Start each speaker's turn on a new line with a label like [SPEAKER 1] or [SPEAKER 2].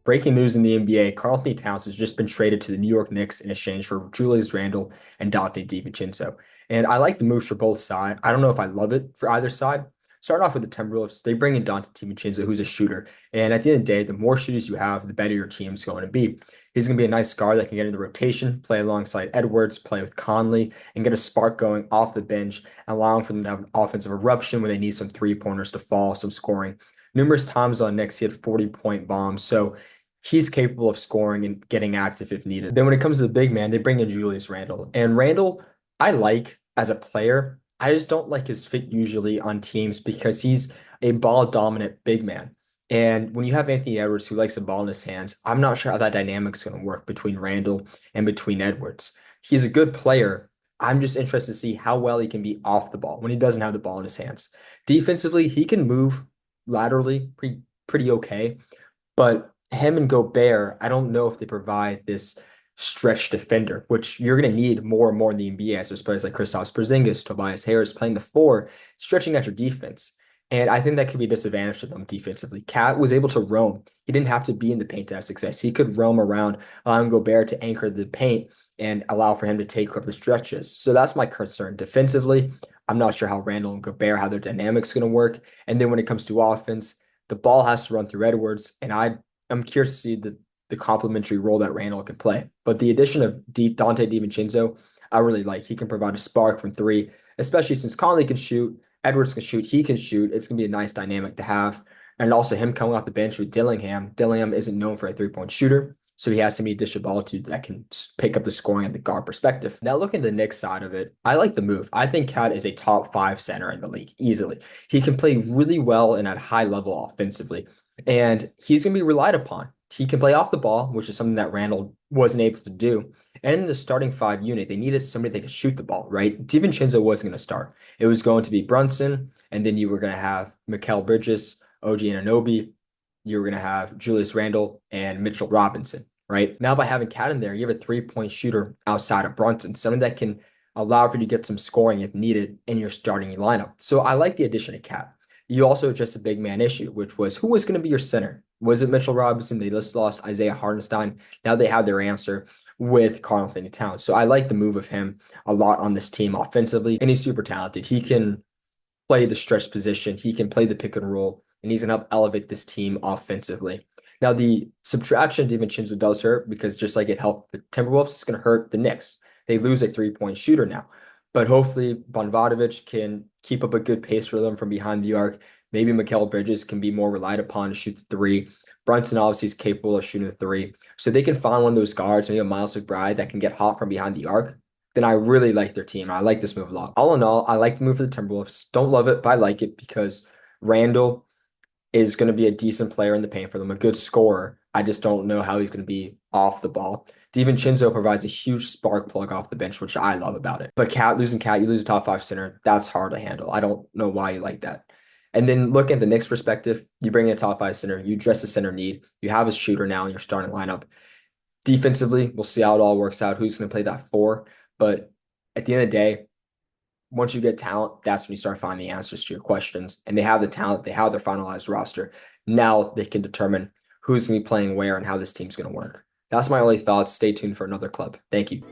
[SPEAKER 1] Breaking news in the NBA, Karl Anthony Towns has just been traded to the New York Knicks in exchange for Julius Randle and Dante DiVincenzo. And I like the moves for both sides. I don't know if I love it for either side. Starting off with the Timberwolves, they bring in Dante DiVincenzo, who's a shooter. And at the end of the day, the more shooters you have, the better your team's going to be. He's going to be a nice guard that can get in the rotation, play alongside Edwards, play with Conley, and get a spark going off the bench, allowing for them to have an offensive eruption when they need some three-pointers to fall, some scoring. Numerous times on Knicks, he had 40-point bombs. So he's capable of scoring and getting active if needed. Then when it comes to the big man, they bring in Julius Randle. And Randle, I like as a player. I just don't like his fit usually on teams because he's a ball dominant big man. And when you have Anthony Edwards who likes the ball in his hands, I'm not sure how that dynamic's going to work between Randle and between Edwards. He's a good player. I'm just interested to see how well he can be off the ball when he doesn't have the ball in his hands. Defensively, he can move laterally pretty okay. But him and Gobert, I don't know if they provide this stretch defender, which you're going to need more and more in the NBA as there's players like Kristaps Porzingis, Tobias Harris playing the four, stretching out your defense. And I think that could be a disadvantage to them defensively. Cat was able to roam. He didn't have to be in the paint to have success. He could roam around, allowing Gobert to anchor the paint and allow for him to take over the stretches. So that's my concern. Defensively, I'm not sure how Randle and Gobert, how their dynamics going to work. And then when it comes to offense, the ball has to run through Edwards, and I'm curious to see the complementary role that Randle can play. But the addition of Dante DiVincenzo, I really like. He can provide a spark from three, especially since Conley can shoot, Edwards can shoot, he can shoot. It's gonna be a nice dynamic to have. And also him coming off the bench with Dillingham. Dillingham isn't known for a three-point shooter, so he has to be a dish of ball to that can pick up the scoring at the guard perspective. Now looking at the Knicks side of it, I like the move. I think Cat is a top five center in the league easily. He can play really well and at high level offensively, and he's going to be relied upon. He can play off the ball, which is something that Randle wasn't able to do. And in the starting five unit, they needed somebody that could shoot the ball, right? DiVincenzo wasn't going to start. It was going to be Brunson, and then you were going to have Mikal Bridges, OG Anunoby. You were going to have Julius Randle and Mitchell Robinson, right? Now, by having Cat in there, you have a three-point shooter outside of Brunson, someone that can allow for you to get some scoring if needed in your starting lineup. So I like the addition of Cat. You also addressed a big man issue, which was who was going to be your center? Was it Mitchell Robinson? They just lost Isaiah Hartenstein. Now they have their answer with Karl Anthony Towns. So I like the move of him a lot on this team offensively, and he's super talented. He can play the stretch position, he can play the pick and roll, and he's going to help elevate this team offensively. Now, the subtraction of DiVincenzo does hurt because just like it helped the Timberwolves, it's going to hurt the Knicks. They lose a three-point shooter now. But hopefully, Bonvadovic can keep up a good pace for them from behind the arc. Maybe Mikal Bridges can be more relied upon to shoot the three. Brunson obviously is capable of shooting the three. So they can find one of those guards, maybe a Miles McBride that can get hot from behind the arc. Then I really like their team. I like this move a lot. All in all, I like the move for the Timberwolves. Don't love it, but I like it because Randle is going to be a decent player in the paint for them, a good scorer. I just don't know how he's going to be off the ball. DiVincenzo provides a huge spark plug off the bench, which I love about it. But losing Cat, you lose a top five center. That's hard to handle. I don't know why you like that. And then looking at the Knicks perspective, you bring in a top five center, you address the center need. You have a shooter now in your starting lineup. Defensively, we'll see how it all works out, who's going to play that four. But at the end of the day, once you get talent, that's when you start finding the answers to your questions. And they have the talent, they have their finalized roster. Now they can determine who's going to be playing where and how this team's going to work. That's my only thoughts. Stay tuned for another club. Thank you.